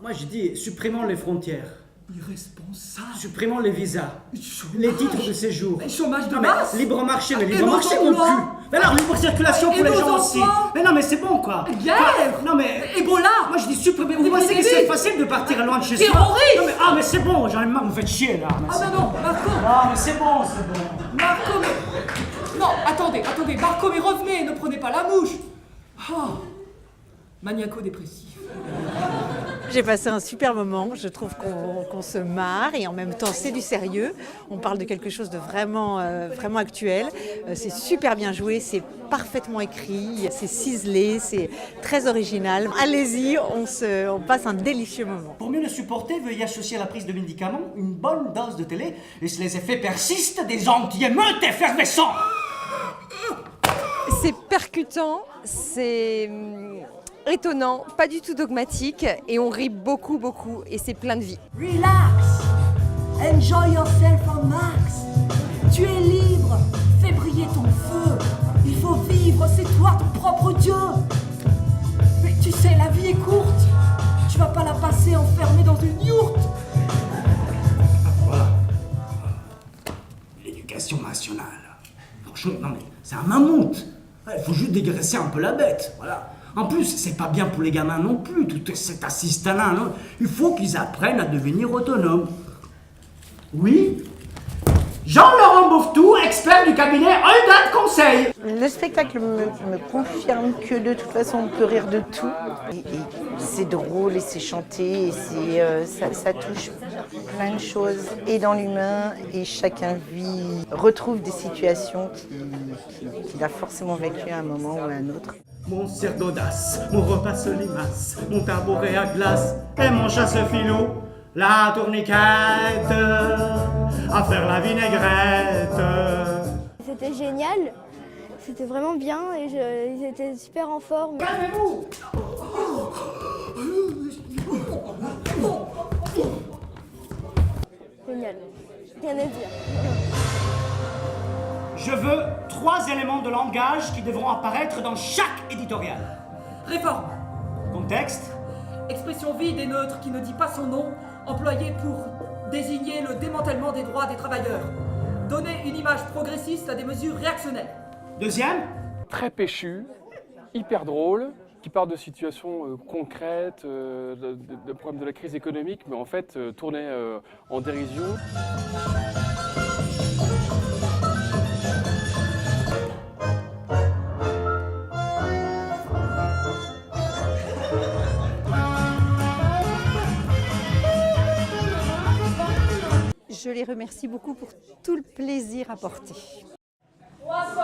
Moi je dis, supprimons les frontières. Irresponsable. Supprimons les visas. Chômage. Les titres de séjour. Mais chômage de Non, mais masse. libre marché, mais Et libre nos marché non emplois. plus. Mais alors, libre circulation Et pour les nos gens aussi. enfants. Mais non, mais c'est bon quoi. Guerre. Non, mais. Ebola. Moi je dis supprimer. Vous pensez que Épidémie. c'est facile de partir loin de chez soi? Terroriste. Non, mais, mais c'est bon, j'en ai marre, vous faites chier là. Mais Ah c'est ben bon. non, Marco. Non, mais c'est bon, c'est bon. Marco, mais... Non, attendez, Marco, mais revenez, ne prenez pas la mouche. Oh. Maniaco-dépressif. J'ai passé un super moment, je trouve qu'on se marre et en même temps c'est du sérieux. On parle de quelque chose de vraiment, vraiment actuel. C'est super bien joué, c'est parfaitement écrit, c'est ciselé, c'est très original. Allez-y, on passe un délicieux moment. Pour mieux le supporter, veuillez associer à la prise de médicaments une bonne dose de télé et si les effets persistent, des anti-émeutes effervescents. C'est percutant, c'est étonnant, pas du tout dogmatique et on rit beaucoup et c'est plein de vie. Relax, enjoy yourself on Max. Tu es libre, fais briller ton feu. Il faut vivre, c'est toi ton propre Dieu. Mais tu sais, la vie est courte. Tu vas pas la passer enfermée dans une yourte. Voilà. L'éducation nationale. Franchement, non mais c'est un mammouth. Il faut juste dégraisser un peu la bête, voilà. En plus, c'est pas bien pour les gamins non plus, tout cet assistanat, non. Il faut qu'ils apprennent à devenir autonomes. Oui. Jean-Laurent Bouvetou, expert du cabinet Eudad Conseil. Le spectacle me confirme que de toute façon on peut rire de tout. Et c'est drôle et c'est chanté et ça touche plein de choses et dans l'humain et chacun retrouve des situations qu'il a forcément vécues à un moment ou à un autre. Mon cirque d'audace, mon repas se limace, mon tabouret à glace et mon chasse-filou, la tourniquette, à faire la vinaigrette. C'était génial, c'était vraiment bien et ils étaient super en forme. Calmez-vous! Génial, rien à dire. Je veux 3 éléments de langage qui devront apparaître dans chaque éditorial. Réforme. Contexte. Expression vide et neutre qui ne dit pas son nom, employée pour désigner le démantèlement des droits des travailleurs. Donner une image progressiste à des mesures réactionnaires. Deuxième. Très péchu, hyper drôle, qui parle de situations concrètes, de problèmes de la crise économique, mais en fait tourné en dérision. Je les remercie beaucoup pour tout le plaisir apporté. 300